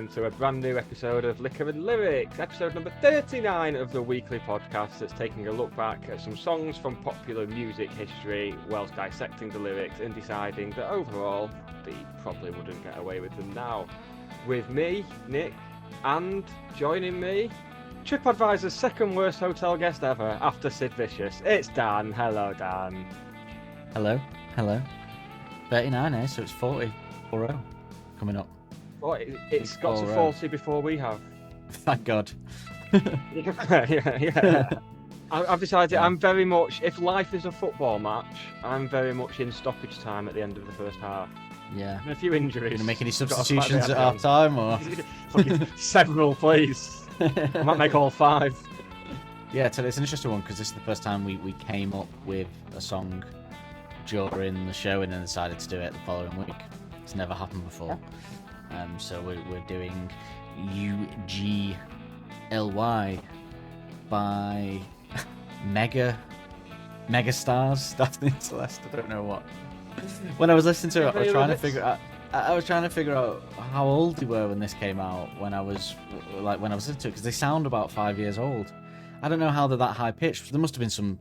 again to a brand new episode of Liquor and Lyrics, episode number 39 of the weekly podcast that's taking a look back at some songs from popular music history whilst dissecting the lyrics and deciding that overall they probably wouldn't get away with them now. With me, Nick, and joining me, TripAdvisor's second worst hotel guest ever after Sid Vicious. It's Dan. Hello, Dan. Hello. 39, eh? So it's 40. 40 coming up. Well, it's got to 40 before we have. Thank God. yeah. I've decided I'm very much, if life is a football match, I'm very much in stoppage time at the end of the first half. Yeah. And a few injuries. Going to make any substitutions at half time or? Several, please. I might make all 5. Yeah, it's an interesting one because this is the first time we came up with a song during the show and then decided to do it the following week. It's never happened before. So we're doing U.G.L.Y by mega stars, Daphne and Celeste. I don't know what. When I was listening to it, I was trying to figure out how old they were when this came out. When I was listening to it, because they sound about 5 years old. I don't know how they're that high pitched. There must have been some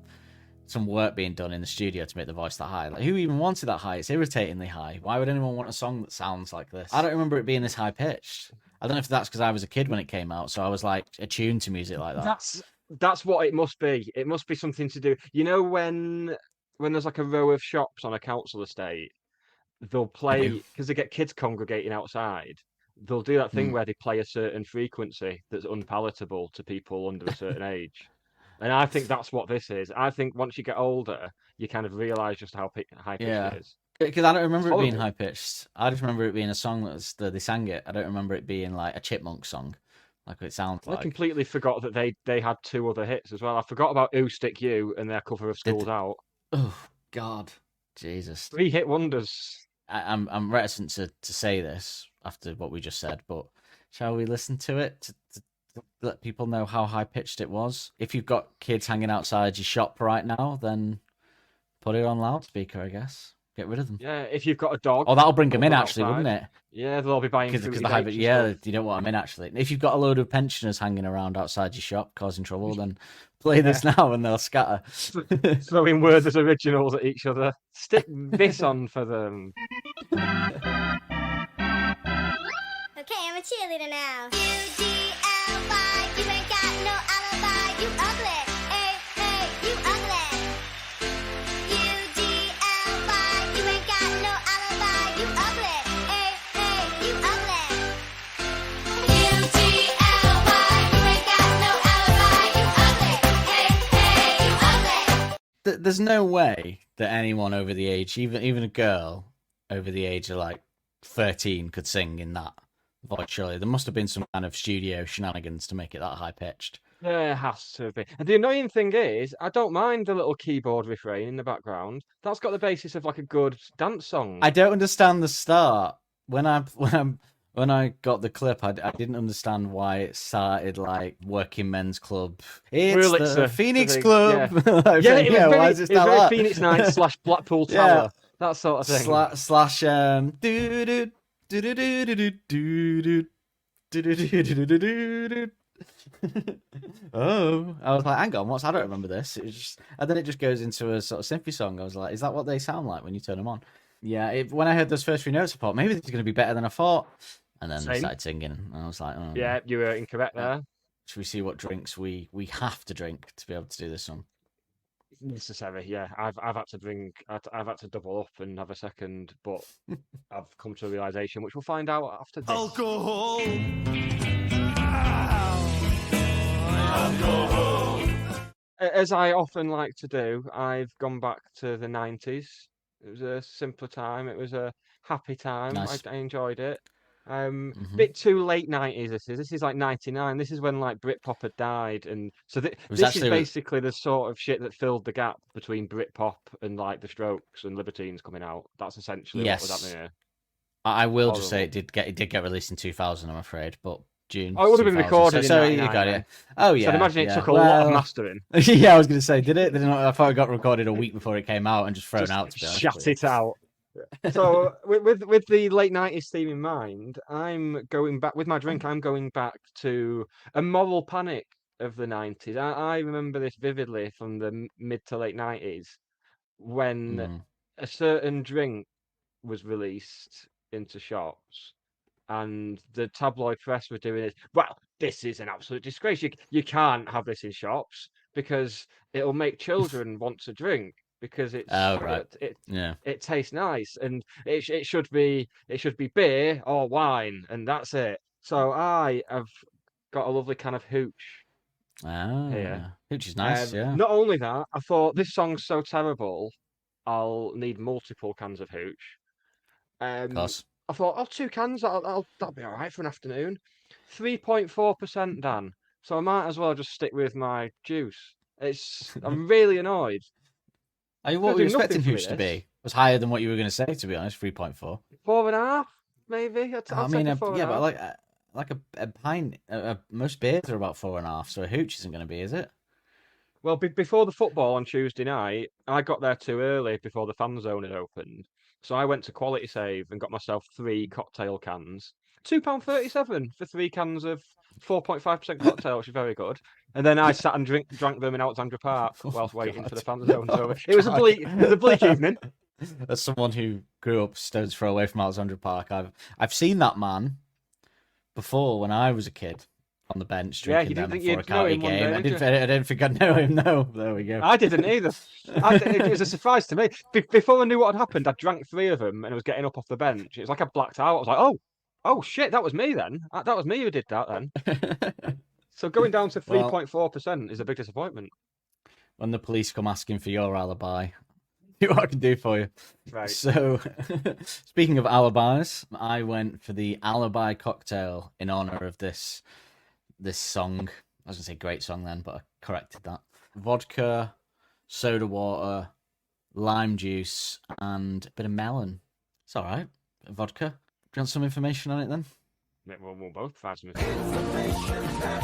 work being done in the studio to make the voice that high. Like, who even wanted that high? It's irritatingly high. Why would anyone want a song that sounds like this? I don't remember it being this high pitched. I don't know if that's because I was a kid when it came out, so I was like attuned to music like that. That's what it must be. It must be something to do. You know when there's like a row of shops on a council estate, they'll play because they get kids congregating outside. They'll do that thing where they play a certain frequency that's unpalatable to people under a certain age. And I think that's what this is. I think once you get older, you kind of realise just how high pitched it is. Because I don't remember it being high pitched. I just remember it being a song that they sang it. I don't remember it being like a Chipmunk song, like it sounds like. I completely forgot that they had 2 other hits as well. I forgot about Ooh Stick You and their cover of School's Out. Oh God, Jesus! 3-hit wonders. I'm reticent to say this after what we just said, but shall we listen to it to let people know how high pitched it was? If you've got kids hanging outside your shop right now, then put it on loudspeaker, I guess. Get rid of them. Yeah, if you've got a dog. Oh, that'll bring them in, actually, wouldn't it? Yeah, they'll all be buying because the high. Yeah, you don't want them in, actually. If you've got a load of pensioners hanging around outside your shop causing trouble, then play this now and they'll scatter. Throwing words as originals at each other. Stick this on for them. Okay, I'm a cheerleader now. U.G.L.Y, you ain't got no alibi, you ugly. Hey, hey, you ugly. U.G.L.Y, you ain't got no alibi, you ugly. Hey, hey, you ugly. U.G.L.Y, you ain't got no alibi, you ugly. Hey, hey, you ugly. There's no way that anyone over the age, even a girl over the age of like 13, could sing in that voice. Surely there must have been some kind of studio shenanigans to make it that high pitched. There has to be. And the annoying thing is, I don't mind the little keyboard refrain in the background. That's got the basis of like a good dance song. I don't understand the start. When I got the clip, I didn't understand why it started like Working Men's Club. It's the Phoenix Club. Yeah, why does it start very like Phoenix Nights / Blackpool Tower. That sort of thing. Slash doo doo doo doo doo doo doo doo. Oh, I was like, hang on, I don't remember this. It was just, and then it just goes into a sort of synthy song. I was like, is that what they sound like when you turn them on? Yeah, when I heard those first 3 notes, I thought maybe this is going to be better than I thought. And then I started singing, and I was like, oh. Yeah, you were incorrect there. Should we see what drinks we have to drink to be able to do this song? Necessary, yeah. I've had to double up and have a second, but I've come to a realization which we'll find out after this. Alcohol. As I often like to do, I've gone back to the 90s. It was a simpler time. It was a happy time. Nice. I enjoyed it. Bit too late 90s. This is like 99. This is when like Britpop had died, and so this is basically the sort of shit that filled the gap between Britpop and like the Strokes and Libertines coming out. That's essentially what was happening here. I will just say it did get released in 2000. I'm afraid, but June. Oh, it would have been recorded. So you got it. Oh yeah. So I'd imagine it took a lot of mastering. Yeah, I was going to say, did it? I thought it got recorded a week before it came out and just thrown out. To be honest, shut it out. So with the late 90s theme in mind, I'm going back with my drink. I'm going back to a moral panic of the 90s. I remember this vividly from the mid to late 90s when Mm. a certain drink was released into shops and the tabloid press were doing it. Well, this is an absolute disgrace. You can't have this in shops because it'll make children want to drink because Oh, right. it Yeah. it tastes nice and it should be beer or wine and that's it. So I have got a lovely can of hooch here. Which is nice, yeah. Not only that, I thought this song's so terrible, I'll need multiple cans of hooch. Of Um, course. I thought, oh, two cans, that'll be all right for an afternoon. 3.4%, Dan. So I might as well just stick with my juice. I'm really annoyed. What Gonna were you do nothing expecting for me, Hooch to this. be? It was higher than what you were going to say, to be honest. 3.4. 4.5, maybe. I'll I mean, take a four and yeah, a but half. like a pint. Most beers are about 4.5, so a Hooch isn't going to be, is it? Well, before the football on Tuesday night, I got there too early before the fan zone had opened. So I went to Quality Save and got myself three cocktail cans. £2.37 for three cans of 4.5% cocktail, which is very good. And then I sat and drank them in Alexandra Park Oh whilst my waiting for god! the fan zone to Oh open. my It was a bleak evening. god! As someone who grew up stones throw away from Alexandra Park, I've seen that man before when I was a kid on the bench Yeah, you drinking didn't them think before a you'd know county him one game. day, did you? I didn't think I'd know him. No, there we go. I didn't either. It was a surprise to me. Before I knew what had happened, I drank three of them and I was getting up off the bench. It was like I blacked out. I was like, oh shit, that was me then. That was me who did that then. So going down to Well, 3.4% is a big disappointment. when the police come asking for your alibi, see what I can do for you. Right. So, speaking of alibis, I went for the alibi cocktail in honor of this song. I was gonna say great song then, but I corrected that. Vodka, soda water, lime juice, and a bit of melon. It's all right. Vodka. Do you want some information on it then? We'll both provide some information.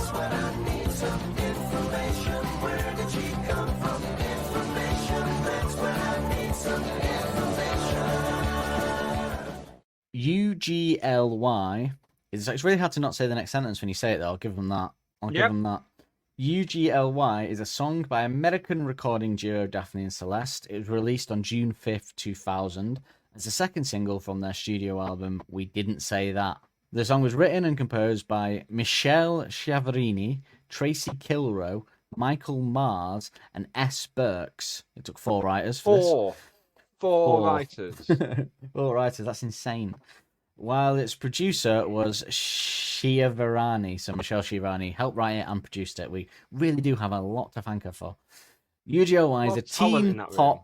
U.G.L.Y. It's really hard to not say the next sentence when you say it, though. I'll give them that. I'll give Yep. them that. U.G.L.Y. is a song by American recording duo Daphne and Celeste. It was released on June 5th, 2000. It's the second single from their studio album, We Didn't Say That. The song was written and composed by Michelle Chiaverini, Tracy Kilrow, Michael Mars, and S. Burks. It took 4 writers for this. Four Four. writers. 4 writers, that's insane. While its producer was Chiavarani, so Michelle Chiavarani helped write it and produced it. We really do have a lot to thank her for. U.G.L.Y. is a Talent in that room.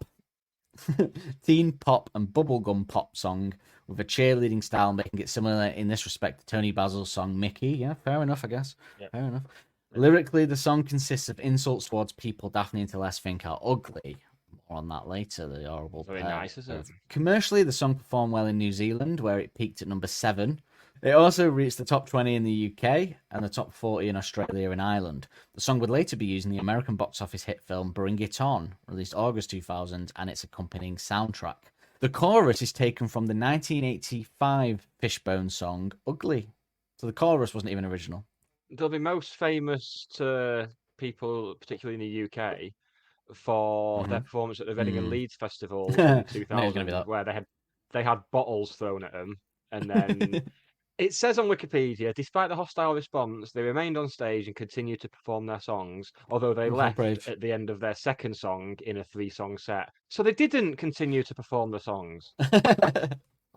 teen pop and bubblegum pop song with a cheerleading style, making it similar in this respect to Tony Basil's song Mickey. Yeah, fair enough, I guess. Yep. Fair enough. Lyrically, the song consists of insults towards people Daphne and Celeste think are ugly. More on that later, the horrible Very nice, isn't it? Commercially, the song performed well in New Zealand, where it peaked at number 7. It also reached the top 20 in the UK and the top 40 in Australia and Ireland. The song would later be used in the American box office hit film Bring It On, released August 2000, and its accompanying soundtrack. The chorus is taken from the 1985 Fishbone song Ugly. So the chorus wasn't even original. They'll be most famous to people, particularly in the UK, for their performance at the Reading and Leeds Festival in I knew it was gonna be 2000, that. where they had bottles thrown at them, and then it says on Wikipedia, despite the hostile response, they remained on stage and continued to perform their songs, although they Oh, how left brave. at the end of their second song in a 3-song set. So they didn't continue to perform the songs.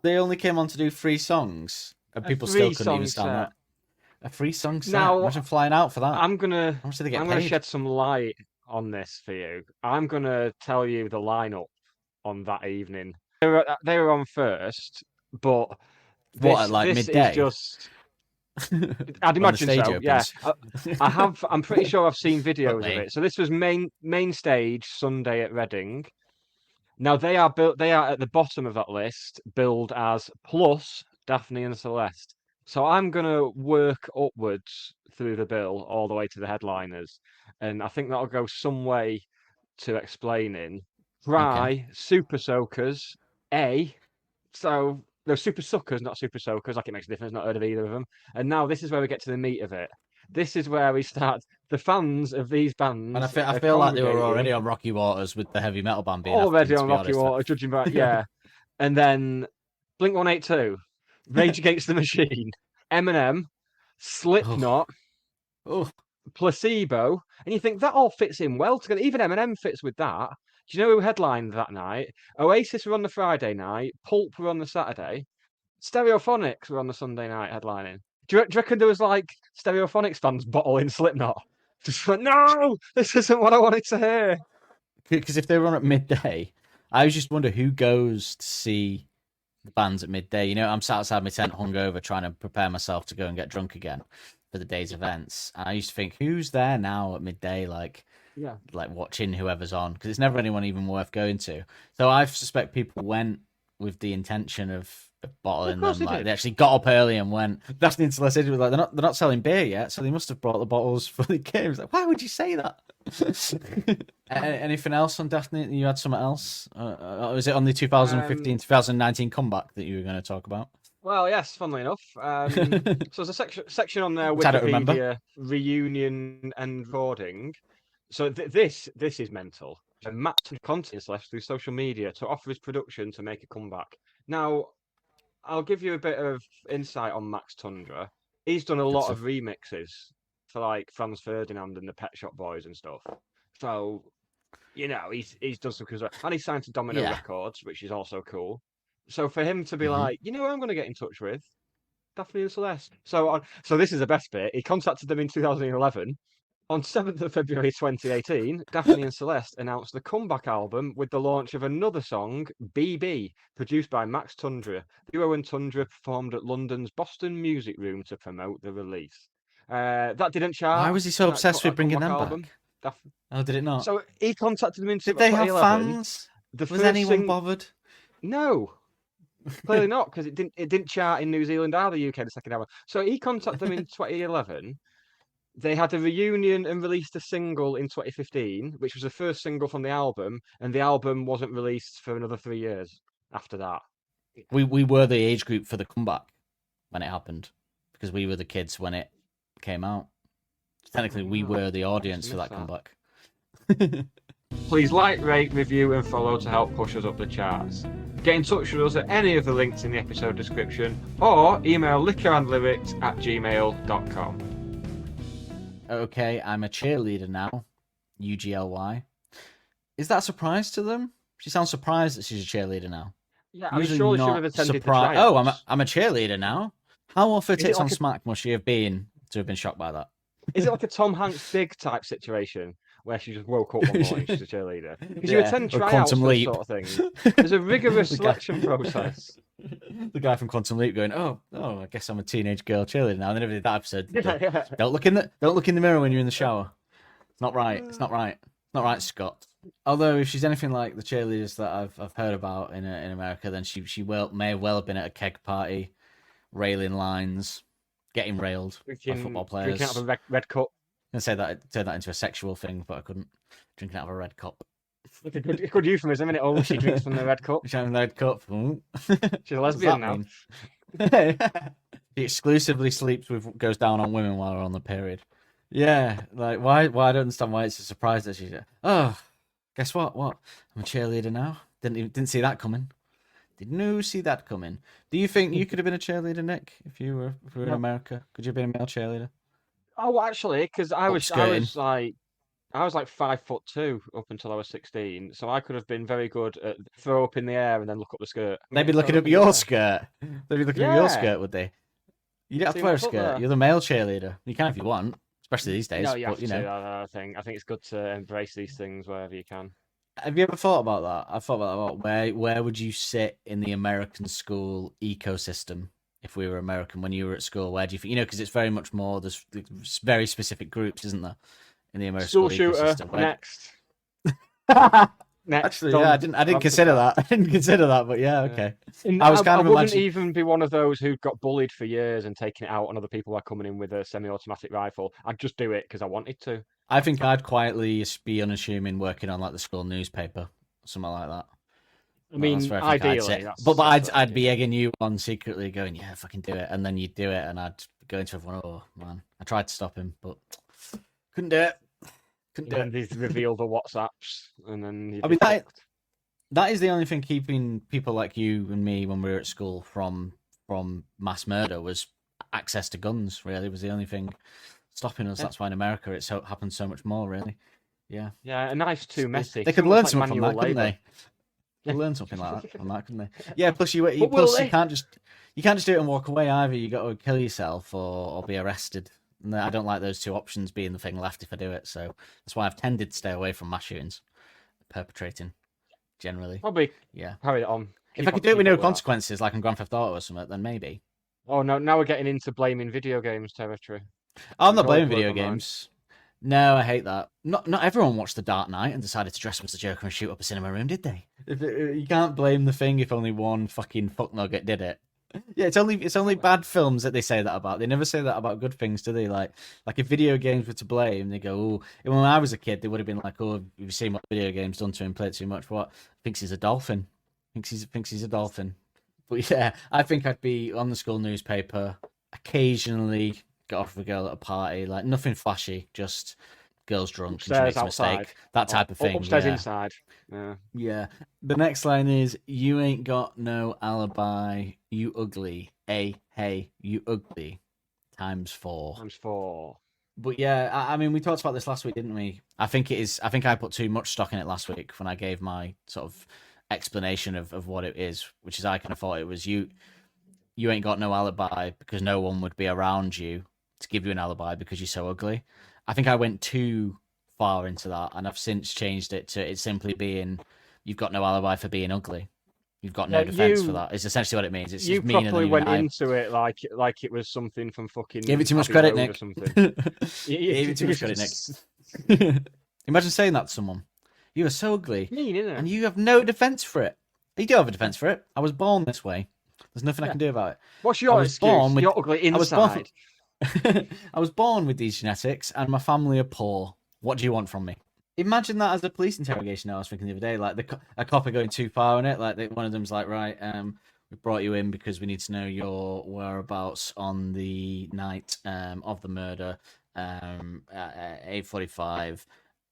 They only came on to do 3 songs, and A people still couldn't even 3-song stand set. that. A 3-song set. Now, Imagine flying out for that. I'm gonna How much do they get I'm gonna paid? shed some light on this for you. I'm gonna tell you the lineup on that evening. They were on first, but What, at like this midday? is just. I'd When the imagine stage so. Yeah, opens? I'm pretty sure I've seen videos of late. it. So this was main stage Sunday at Reading. Now they are at the bottom of that list, billed as plus Daphne and Celeste. So I'm gonna work upwards through the bill all the way to the headliners, and I think that'll go some way to explaining. Okay. Try Super Soakers, A, So they're super suckers, not super soakers. Like it makes a difference. Not heard of either of them. And now this is where we get to the meat of it. This is where we start. The fans of these And bands I are feel like they were already congregating on Rocky Waters with the heavy metal band being after already them, to on be Rocky honest. Water, judging by and then Blink 182, Rage Against the Machine, Eminem, Slipknot, Oh, Placebo, and you think that all fits in well together. Even Eminem fits with that. Do you know who headlined that night? Oasis were on the Friday night, Pulp were on the Saturday, Stereophonics were on the Sunday night headlining. Do you reckon there was like Stereophonics fans bottling Slipknot? Just like, no, this isn't what I wanted to hear. because if they were on at midday, I always just wonder who goes to see the bands at midday. You know, I'm sat outside my tent hungover trying to prepare myself to go and get drunk again for the day's events. And I used to think, who's there now at midday, like watching whoever's on? Because it's never anyone even worth going to. So I suspect people went with the intention of bottling them. Like they actually got up early and went. Daphne and Celeste was like, they're not selling beer yet, so they must have brought the bottles for the games. Like, why would you say that? Anything else on Daphne? You had something else? Was it on the 2015-2019 comeback that you were going to talk about? Well, yes, funnily enough. So there's a section on there, I don't remember. Wikipedia reunion and recording. So this is mental. Matt continues left through social media to offer his production to make a comeback. Now, I'll give you a bit of insight on Max Tundra. He's done a lot of remixes for like Franz Ferdinand and the Pet Shop Boys and stuff. So, you know, he's done some cool stuff. And he's signed to Domino Records, which is also cool. So for him to be like, you know who I'm going to get in touch with? Daphne and Celeste. So this is the best bit. He contacted them in 2011. On 7th of February 2018, Daphne and Celeste announced the comeback album with the launch of another song, BB, produced by Max Tundra. Duo and Tundra performed at London's Boston Music Room to promote the release. That didn't chart. Why was he so obsessed with bringing them album. back? Oh, did it not? So he contacted them in 2011. Did they have fans? Was anyone bothered? No. Clearly not, because it didn't chart in New Zealand or the UK the second album. So he contacted them in 2011. They had a reunion and released a single in 2015, which was the first single from the album, and the album wasn't released for another 3 years after that. We were the age group for the comeback when it happened, because we were the kids when it came out. Technically, we were the audience for that comeback. Please like, rate, review, and follow to help push us up the charts. Get in touch with us at any of the links in the episode description, or email liquorandlyrics@gmail.com. Okay, I'm a cheerleader now. U.G.L.Y. Is that a surprise to them? She sounds surprised that she's a cheerleader now. Yeah, I'm sure she would have attended the tryouts. Oh, I'm a cheerleader now. How off her tits on smack must she have been to have been shocked by that? Is it like a Tom Hanks Big type situation where she just woke up one morning she's a cheerleader? Because you attend tryouts for this sort of thing. There's a rigorous selection process. The guy from Quantum Leap going, oh, I guess I'm a teenage girl cheerleader now. And then every that episode, don't look in the mirror when you're in the shower. It's not right. It's not right. It's not right, Scott. Although if she's anything like the cheerleaders that I've heard about in America, then she may well have been at a keg party, railing lines, getting railed by football players. Drinking out of a red cup. I say that turn that into a sexual thing, but I couldn't. Drinking out of a red cup. It's a good euphemism, isn't it? Oh, she drinks from the red cup. She's having a red cup. She's a lesbian now. She exclusively goes down on women while they're on the period. Yeah, like why? I don't understand why it's a surprise that she's. Oh, guess what? What? I'm a cheerleader now. Didn't see that coming. Didn't see that coming. Do you think you could have been a cheerleader, Nick, if you were in America? Could you have been a male cheerleader? Oh, actually, because I was like 5'2" up until I was 16, so I could have been very good at throw up in the air and then look up the skirt. They'd be looking up your skirt. They'd be looking at your skirt, would they? You don't have to wear a skirt. You're the male cheerleader. You can if you want, especially these days. No, you have to. I think it's good to embrace these things wherever you can. Have you ever thought about that? I've thought about that. Where would you sit in the American school ecosystem if we were American when you were at school? Where do you think? Because it's very much more. There's very specific groups, isn't there, in the American school ecosystem? Next. Next. Actually, yeah, I didn't consider that. I didn't consider that, but yeah, okay. I wouldn't even be one of those who got bullied for years and taking it out on other people who are coming in with a semi-automatic rifle. I'd just do it because I wanted to. I think I'd quietly be unassuming, working on like the school newspaper, something like that. I mean, that's where I think I'd ideally, say. that's But that's I'd be ideal. egging you on secretly, going, yeah, fucking do it, and then you'd do it, and I'd go into everyone. Oh man, I tried to stop him, but couldn't do it. Couldn't And do then it. they reveal the WhatsApps, and then you'd I be mean, fucked. that is the only thing keeping people like you and me when we were at school from mass murder was access to guns. Really, was the only thing stopping us. Yeah, That's why in America it happens so much more. Really, yeah. yeah, a knife's too messy. They Too could much learn like something from manual that, couldn't labour. they? Yeah. Could learn something like that from that, couldn't they? Yeah. Plus, But will you they? can't just do it and walk away either. You got to kill yourself or be arrested. And I don't like those two options being the thing left if I do it. So that's why I've tended to stay away from mass shootings, perpetrating generally. Probably Yeah. carry it on. If I could do it with Keep no up with that. consequences, like in Grand Theft Auto or something, then maybe. Oh no, now we're getting into blaming video games territory. I'm Which not always blaming blows video my mind. games. No, I hate that. Not everyone watched The Dark Knight and decided to dress up as the Joker and shoot up a cinema room, did they? You can't blame the thing if only one fucking fucknugget did it. Yeah, it's only bad films that they say that about. They never say that about good things, do they? Like if video games were to blame, they go, "Oh." When I was a kid, they would have been like, "Oh, you've seen what video games done to him? Played too much? What? Thinks he's a dolphin. Thinks he's a dolphin." But yeah, I think I'd be on the school newspaper occasionally. Get off with a girl at a party, like nothing flashy, just girls drunk and she Upstairs, makes a outside, mistake, that type of thing. upstairs, Yeah, inside. Yeah. yeah. The next line is, "You ain't got no alibi, you ugly. Hey, you ugly. Times 4." Times 4. But yeah, I mean, we talked about this last week, didn't we? I think it is. I think I put too much stock in it last week when I gave my sort of explanation of what it is, which is I kind of thought it was you. You ain't got no alibi because no one would be around you to give you an alibi because you're so ugly. I think I went too far into that, and I've since changed it to it simply being you've got no alibi for being ugly. You've got no Yeah, defense for that. It's essentially what it means. It's you just meaner properly than went I into it like it was something from fucking gave it too much Abbey credit, Road or Nick. something. Gave it too much credit, Nick. Imagine saying that to someone. You are so ugly, Mean, isn't and it? you have no defense for it. You do have a defense for it. I was born this way. There's nothing I Yeah. can do about it. What's I your was excuse? born with- You're ugly I was born- inside. I was born with these genetics, and my family are poor. What do you want from me? Imagine that as a police interrogation. I was thinking the other day, like a cop are going too far on it. Like one of them's like, right, we brought you in because we need to know your whereabouts on the night of the murder. At 8:45.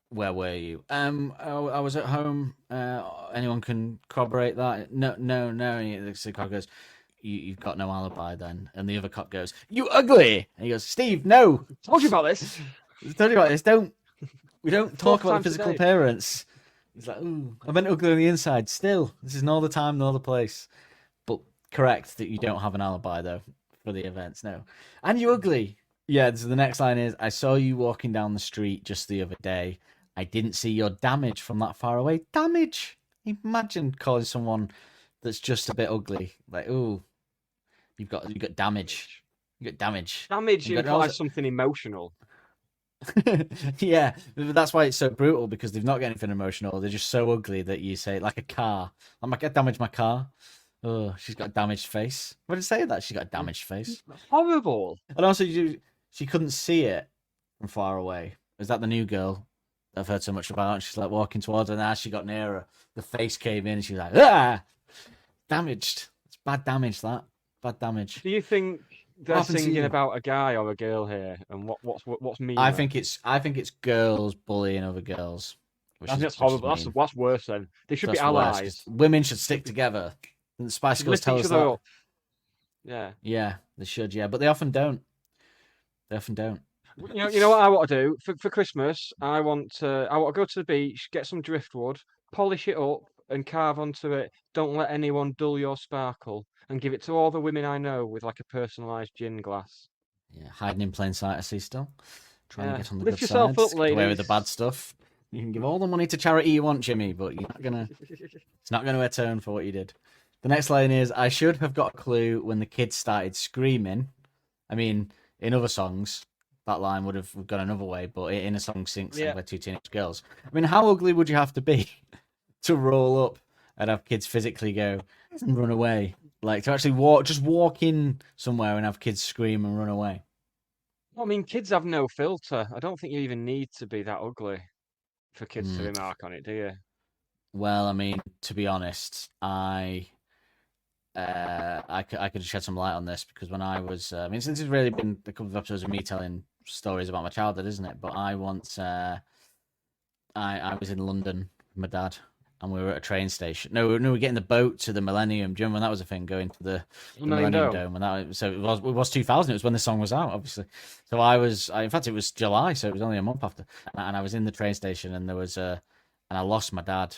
Where were you? I was at home. Anyone can corroborate that? No. The cop goes, you've got no alibi then. And the other cop goes, you ugly. And he goes, Steve, no. Told you about this. Tell you about this. We don't talk about Fourth time the physical today. appearance. He's like, ooh, I meant ugly on the inside. Still, this is not the time, nor the place. But correct that you don't have an alibi though for the events. No, and you ugly. Yeah. So the next line is, I saw you walking down the street just the other day. I didn't see your damage from that far away. Damage. Imagine calling someone that's just a bit ugly. Like, ooh, you got damage. You got damage. Damage You got- implies something emotional. Yeah, that's why it's so brutal because they've not got anything emotional. They're just so ugly that you say, like a car. I might get damaged my car. Oh, she's got a damaged face. What did it say that? She's got a damaged face. Horrible. And also, she couldn't see it from far away. Is that the new girl that I've heard so much about? And she's like walking towards her, and as she got nearer, the face came in, and she was like, ah! Damaged. It's bad damage, that. Bad damage. Do you think they're happened to singing you? about a guy or a girl here? And what's mean? I think it's girls bullying other girls. I think that's horrible. That's worse then. They should be allies. Women should stick together. The Spice Girls Lift tell each us other that. up. Yeah. Yeah, they should. Yeah, but they often don't. You know what I want to do for Christmas? I want to go to the beach, get some driftwood, polish it up, and carve onto it. Don't let anyone dull your sparkle, and give it to all the women I know with like a personalised gin glass. Yeah, hiding in plain sight. I see still. Trying to Yeah. get on the Lift good yourself sides. up, Get away with ladies. the bad stuff. You can give all the money to charity you want, Jimmy, but it's not gonna atone for what you did. The next line is, I should have got a clue when the kids started screaming. I mean, in other songs, that line would have gone another way, but in a song sung by two teenage girls. I mean, how ugly would you have to be to roll up and have kids physically go and run away? Like, to actually walk in somewhere and have kids scream and run away. I mean, kids have no filter. I don't think you even need to be that ugly for kids to remark on it, do you? Well, I mean, to be honest, I could shed some light on this because when I was, I mean, since it's really been a couple of episodes of me telling stories about my childhood, isn't it? But I once, I was in London with my dad, and we were at a train station. No, we were getting the boat to the Millennium. Do you remember when that was a thing, going to the Million Millennium Dome. Dome? And that so it was 2000. It was when the song was out, obviously. So in fact, it was July, so it was only a month after. And I was in the train station, and and I lost my dad,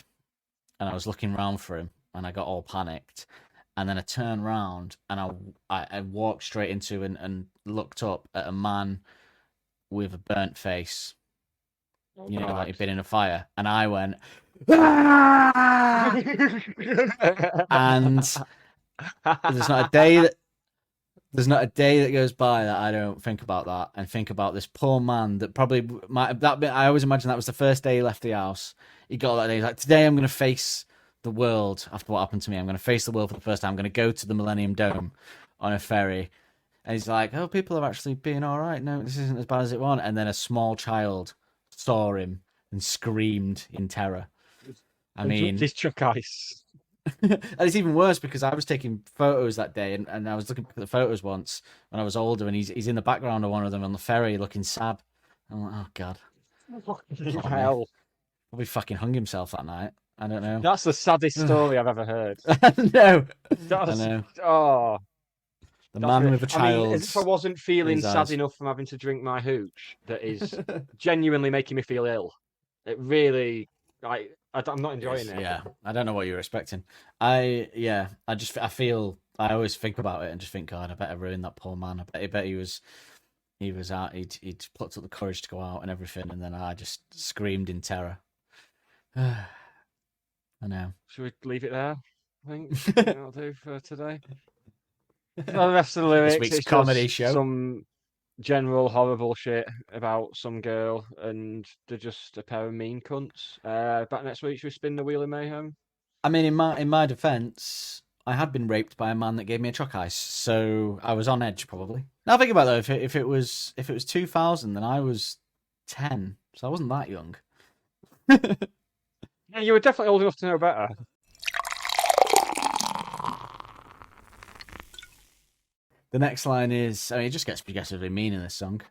and I was looking around for him, and I got all panicked. And then I turned round and I walked straight into and looked up at a man with a burnt face, Oh, you know, like God. he'd been in a fire. And I went, "Ah!" And there's not a day that goes by that I don't think about that and think about this poor man that probably might that I always imagine that was the first day he left the house. He got that day, he's like, today I'm gonna face the world after what happened to me. I'm gonna face the world for the first time. I'm gonna go to the Millennium Dome on a ferry. And he's like, oh, people are actually being all right. No, this isn't as bad as it was. And then a small child saw him and screamed in terror. I mean, This chuck ice. and it's even worse because I was taking photos that day, and I was looking at the photos once when I was older, and he's in the background of one of them on the ferry looking sad. I'm like, oh god, Fucking hell. probably fucking hung himself that night. I don't know. That's the saddest story I've ever heard. No, I That's know. oh. The That's man with a I mean, child. as if I wasn't feeling his sad eyes. enough from having to drink my hooch, that is genuinely making me feel ill. It really, I'm not enjoying it. Yeah, I don't know what you were expecting. I feel I always think about it and just think, God, I bet I ruined that poor man. I bet he was out. He'd plucked up the courage to go out and everything, and then I just screamed in terror. I know. Should we leave it there? I think that'll do for today. For the rest of the lyrics, This week's it's comedy just show. some general horrible shit about some girl, and they're just a pair of mean cunts. Back next week, should we spin the wheel of mayhem? I mean, in my defense, I had been raped by a man that gave me a chuck ice, so I was on edge probably. Now think about it, though, if it was 2000, then I was 10, so I wasn't that young. Yeah, you were definitely old enough to know better. The next line is, I mean, it just gets progressively mean in this song.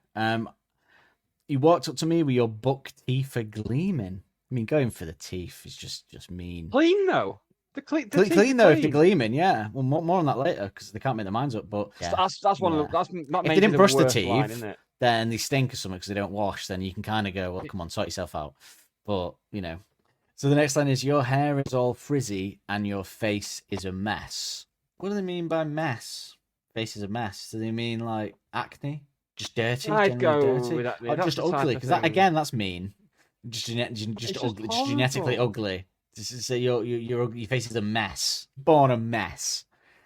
You walked up to me with your buck teeth are gleaming. I mean, going for the teeth is just mean. Clean though. The teeth Clean are though, if they're clean. gleaming, yeah. Well, more on that later because they can't make their minds up. But yeah, That's one of the, that's that if may they be didn't the brush the worst teeth, line, isn't it? then they stink or something because they don't wash. Then you can kind of go, well, come on, sort yourself out. But so the next line is, your hair is all frizzy and your face is a mess. What do they mean by mess? Face is a mess. Do they mean like acne? Just dirty? I'd Generally go dirty? with that. Or That's just the type ugly? of Because thing. again, that's mean. Just It's ugly, just just genetically horrible. ugly. So your face is a mess. Born a mess.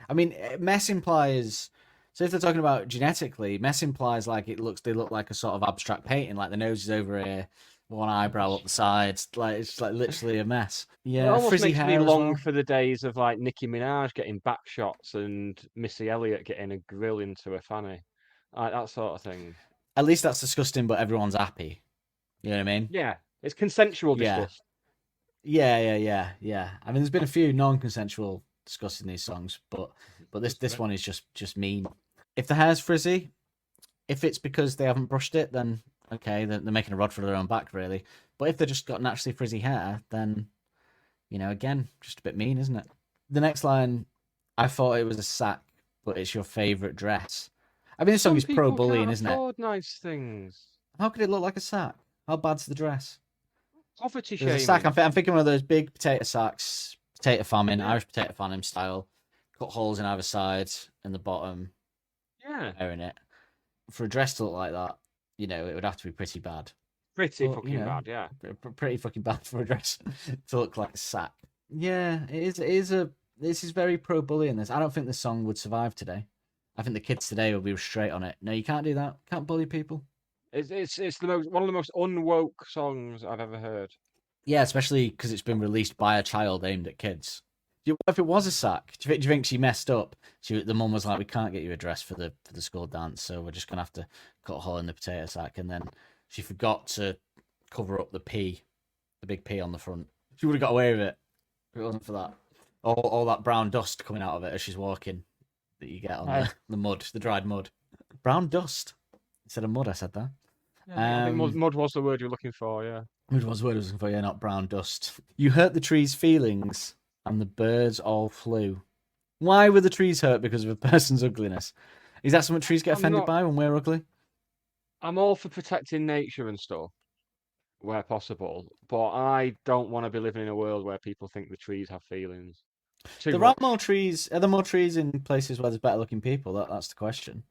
I mean, mess implies. So if they're talking about genetically, mess implies like they look like a sort of abstract painting, like the nose is over here, one eyebrow up the sides, like it's like literally a mess. It Yeah, almost frizzy makes me hair as long well. for the days of like Nicki Minaj getting back shots and Missy Elliott getting a grill into her fanny, like that sort of thing. At least that's disgusting, but everyone's happy. You know what I mean? Yeah, it's consensual Yeah. disgust. Yeah. I mean, there's been a few non-consensual discussing these songs, but this one is just mean. If the hair's frizzy, if it's because they haven't brushed it, then okay, they're making a rod for their own back, really. But if they've just got naturally frizzy hair, then again, just a bit mean, isn't it? The next line, I thought it was a sack, but it's your favorite dress. I mean, this song Some is pro people bullying, can't isn't it? afford nice things. How could it look like a sack? How bad's the dress? Poverty There's a shaming. sack. I'm thinking one of those big potato sacks, potato famine, Yeah. Irish potato famine style. Cut holes in either side and the bottom, Yeah, hair in it. For a dress to look like that, it would have to be pretty bad. pretty But, fucking bad. Yeah. Pretty fucking bad for a dress to look like a sack. Yeah, it is. This is very pro bullying. This. I don't think this song would survive today. I think the kids today will be straight on it. No, you can't do that. Can't bully people. It's one of the most unwoke songs I've ever heard. Yeah, especially because it's been released by a child aimed at kids. What if it was a sack? Do you think she messed up? The mum was like, "We can't get you a dress for the school dance, so we're just gonna have to cut a hole in the potato sack." And then she forgot to cover up the big P on the front. She would have got away with it. If it wasn't for that, all that brown dust coming out of it as she's walking that you get on the mud, the dried mud. Brown dust instead of mud. I said that. I think mud was the word you're looking for. Yeah. Mud was the word I was looking for. Yeah, not brown dust. You hurt the tree's feelings, and the birds all flew. Why were the trees hurt because of a person's ugliness? Is that something trees get offended by when we're ugly? I'm all for protecting nature and stuff where possible, but I don't want to be living in a world where people think the trees have feelings. There are more trees. Are there more trees in places where there's better looking people? That's the question.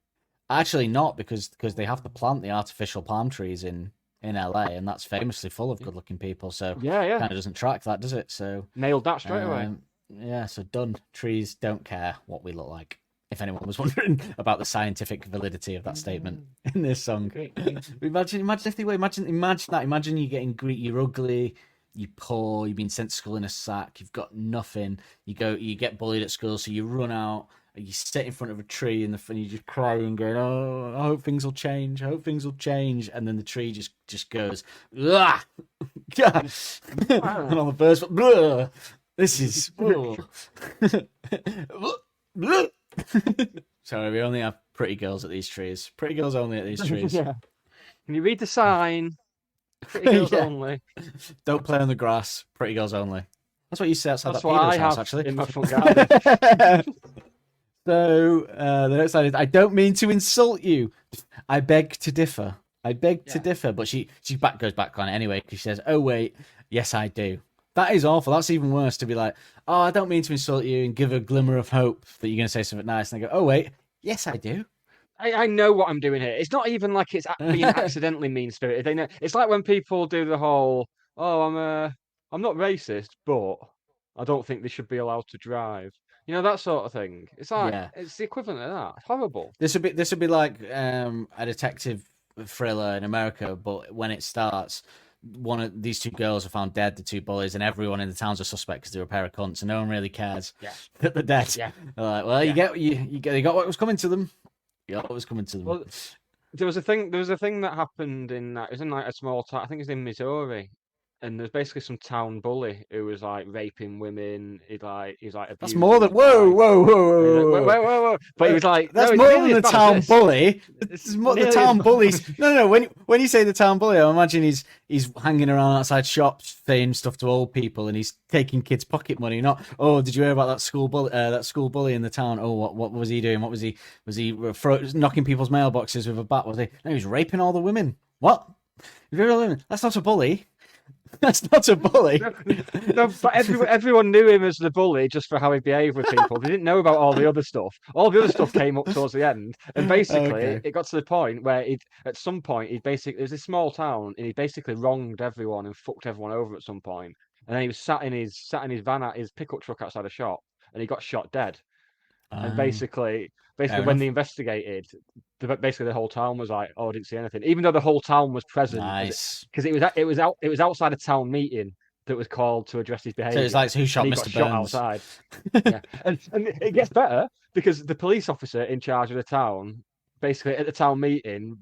Actually, not because they have to plant the artificial palm trees in LA, and that's famously full of good looking people. So yeah, kind of doesn't track that, does it? So nailed that straight away. Yeah, so done. Trees don't care what we look like. If anyone was wondering about the scientific validity of that statement in this song. Imagine if they were. Imagine that. Imagine you getting you're ugly, you're poor, you've been sent to school in a sack, you've got nothing. You get bullied at school, so you run out, you sit in front of a tree and you're just crying, going, "Oh, I hope things will change. I hope things will change." And then the tree just goes, "Ah!" And all the birds, "Blah! This is." Sorry, we only have pretty girls at these trees. Pretty girls only at these trees. Yeah. Can you read the sign? Pretty girls only. Don't play on the grass. Pretty girls only. That's what you say outside That's that pedo's house, have actually. In my front garden. So the next line is, "I don't mean to insult you. I beg to differ. I beg to differ." But she goes back on it anyway because she says, "Oh wait, yes I do." That is awful. That's even worse to be like, "Oh, I don't mean to insult you," and give a glimmer of hope that you're going to say something nice, and they go, "Oh wait, yes I do." I know what I'm doing here. It's not even like it's being accidentally mean-spirited. They know. It's like when people do the whole, "Oh, I'm not racist, but I don't think they should be allowed to drive." You know, that sort of thing. It's like it's the equivalent of that. It's horrible. This would be like a detective thriller in America, but when it starts, one of these two girls are found dead, the two bullies, and everyone in the town's a suspect because they're a pair of cunts, and no one really cares that they're dead. Yeah. They're like, well, they got what was coming to them. Yeah, what was coming to them. Well, there was a thing that happened it was in like a small town. I think it was in Missouri, and there's basically some town bully who was like raping women. He's like that's more than whoa. But he was like, that's more than the town bully. This is more the town bullies. No. When you say the town bully, I imagine he's hanging around outside shops saying stuff to old people, and he's taking kids' pocket money. Not, "Oh, did you hear about that school bully in the town? Oh, what was he doing? What was he knocking people's mailboxes with a bat? Was he? No, he was raping all the women. What? That's not a bully." That's not a bully. No, but everyone knew him as the bully just for how he behaved with people. They didn't know about all the other stuff. All the other stuff came up towards the end, and basically it got to the point where at some point it was a small town, and he basically wronged everyone and fucked everyone over at some point. And then he was sat in his van at his pickup truck outside a shop, and he got shot dead. And basically when they investigated, basically the whole town was like, "Oh, I didn't see anything," even though the whole town was present. Nice, because it was outside a town meeting that was called to address his behaviour. So it's like, who shot Mr. Burns? Shot outside. Yeah, and it gets better because the police officer in charge of the town, basically at the town meeting,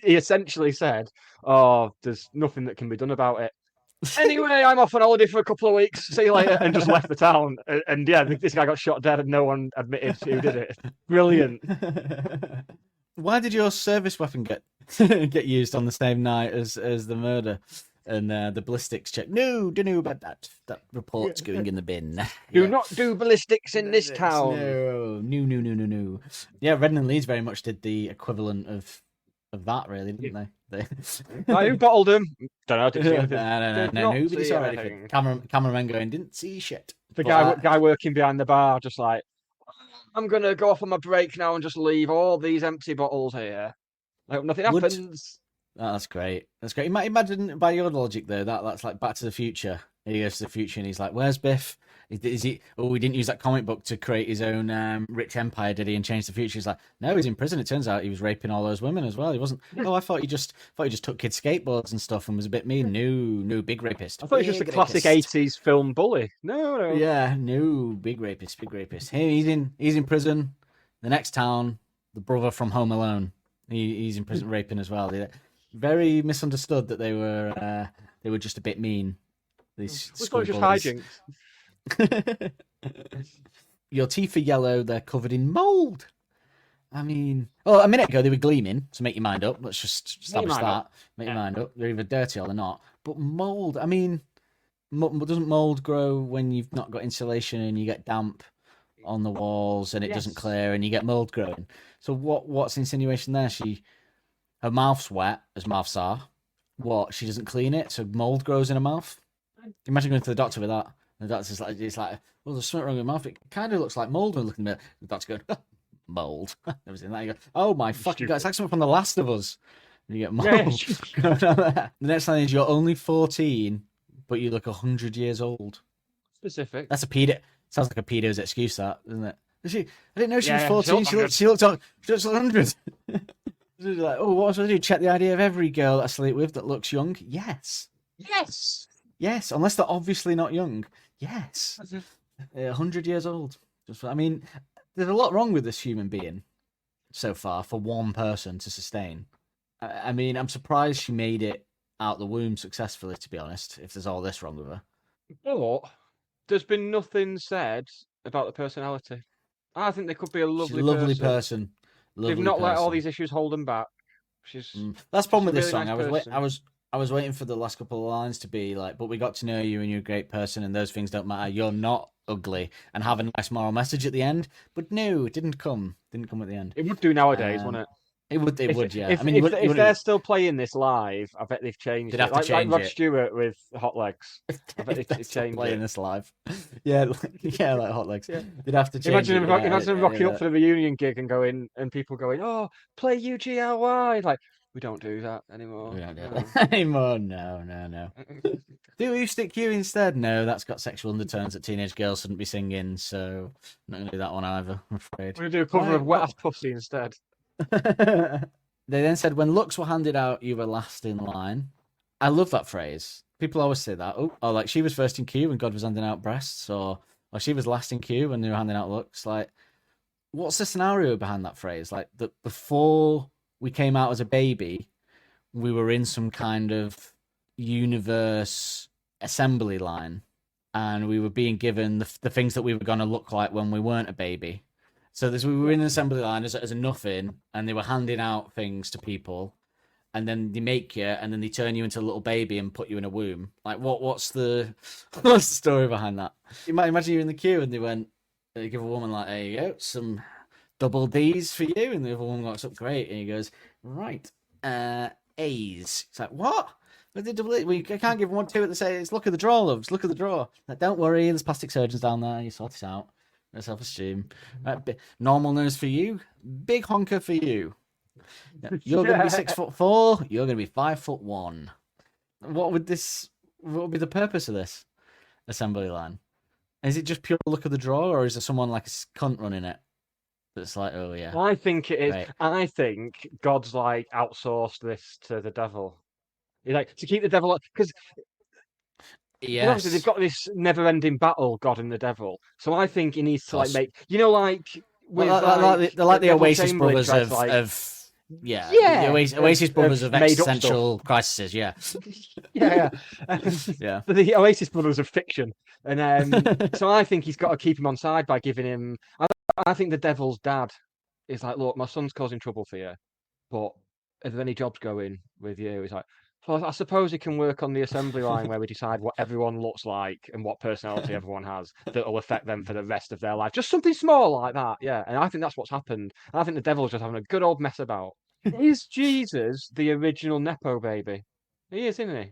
he essentially said, "Oh, there's nothing that can be done about it. Anyway, I'm off on holiday for a couple of weeks. See you later," and just left the town. And this guy got shot dead, and no one admitted who did it. Brilliant. Why did your service weapon get used on the same night as the murder and the ballistics check? No, don't know about that. That report's going in the bin. Do not do ballistics in this town. No. Yeah, Redden and Leeds very much did the equivalent of that, really, didn't they? Who bottled them? Don't know. Didn't see anything. No. Nobody saw anything. Cameraman going, "Didn't see shit." The guy working behind the bar, just like, "I'm gonna go off on my break now and just leave all these empty bottles here. I hope nothing happens." Oh, that's great. That's great. Imagine, by your logic, though, that's like Back to the Future. He goes to the future and he's like, "Where's Biff? Is he? Oh, we didn't use that comic book to create his own rich empire, did he? And change the future?" He's like, "No, he's in prison. It turns out he was raping all those women as well. He wasn't. Oh, I thought he just took kids' skateboards and stuff and was a bit mean. No, big rapist. I thought he was just a classic '80s film bully. No. Yeah, no, big rapist. Here he's in prison. The next town, the brother from Home Alone. He's in prison raping as well. Very misunderstood that they were just a bit mean. These just hijinks. Your teeth are yellow. They're covered in mold. I mean, well, a minute ago they were gleaming, so make your mind up. Let's just establish that. Make your mind up. They're either dirty or they're not. But mold, I mean, doesn't mold grow when you've not got insulation and you get damp on the walls and it doesn't clear and you get mold growing? So what's the insinuation there? Her mouth's wet, as mouths are. What? She doesn't clean it, so mold grows in her mouth. Imagine going to the doctor with that. The doctor's like, it's like, well, there's something wrong with your mouth. It kind of looks like mold when looking at it. The doctor going, mold. Everything like that. You go, oh my fucking god, it's like something from The Last of Us. And you get mold. Yeah. The next line is you're only 14, but you look 100 years old. Specific. That's a pedo. Sounds like a pedo's excuse, that, doesn't it? I didn't know she was 14. She looks 100. Like, oh, what was I do? Check the ID of every girl I sleep with that looks young? Yes. Yes, unless they're obviously not young. Yes. 100 years old. I mean, there's a lot wrong with this human being so far for one person to sustain. I mean, I'm surprised she made it out the womb successfully, to be honest, if there's all this wrong with her. But there's been nothing said about the personality. I think there could be a lovely person. They've not let all these issues hold them back. That's the problem with this song. I was waiting for the last couple of lines to be like, but we got to know you and you're a great person and those things don't matter. You're not ugly, and have a nice moral message at the end. But no, it didn't come. Didn't come at the end. It would do nowadays, wouldn't it? It would, yeah. If, I mean, if they're still playing this live, I bet they've changed it. Like Rod Stewart with Hot Legs. I bet they've changed playing it. this live. Yeah, like Hot Legs. Yeah. They'd have to change Imagine rocking up for the reunion gig and people going, oh, play U.G.L.Y. Like, we don't do that anymore. We don't do that anymore. No. Do we stick you instead? No, that's got sexual undertones that teenage girls shouldn't be singing, so I'm not going to do that one either, I'm afraid. We're going to do a cover of Wet Ass Pussy instead. They then said, when looks were handed out, you were last in line. I love that phrase. People always say that. Oh, like she was first in queue when God was handing out breasts, or she was last in queue when they were handing out looks. Like, what's the scenario behind that phrase? Like, that before we came out as a baby, we were in some kind of universe assembly line, and we were being given the things that we were going to look like when we weren't a baby. So we were in an assembly line as a nothing, and they were handing out things to people, and then they make you, and then they turn you into a little baby and put you in a womb. Like, what's the story behind that? You might imagine you're in the queue, and they give a woman like, there you go, some double D's for you, and the other woman looks up great, and he goes, right, A's. It's like, what? We can't give 1, 2 at the same. It's look at the draw, loves. Look at the draw. Like, don't worry, there's plastic surgeons down there. You sort it out. Self-esteem. Right, normal nose for you. Big honker for you. You're going to be 6'4". You're going to be 5'1". What would be the purpose of this assembly line? Is it just pure look of the draw, or is there someone like a cunt running it? That's like, oh yeah. I think it is. Right. I think God's like outsourced this to the devil. Like, to keep the devil, because yes, obviously they've got this never-ending battle, God and the devil. So I think he needs to like make, like with like the Oasis brothers of the Oasis brothers of existential crises. Yeah. Yeah. The Oasis brothers of fiction, and so I think he's got to keep him on side by giving him. I think the devil's dad is like, look, my son's causing trouble for you, but are there any jobs going with you? He's like, well, I suppose he can work on the assembly line where we decide what everyone looks like and what personality everyone has that will affect them for the rest of their life. Just something small like that, yeah. And I think that's what's happened. And I think the devil's just having a good old mess about. Is Jesus the original Nepo baby? He is, isn't he?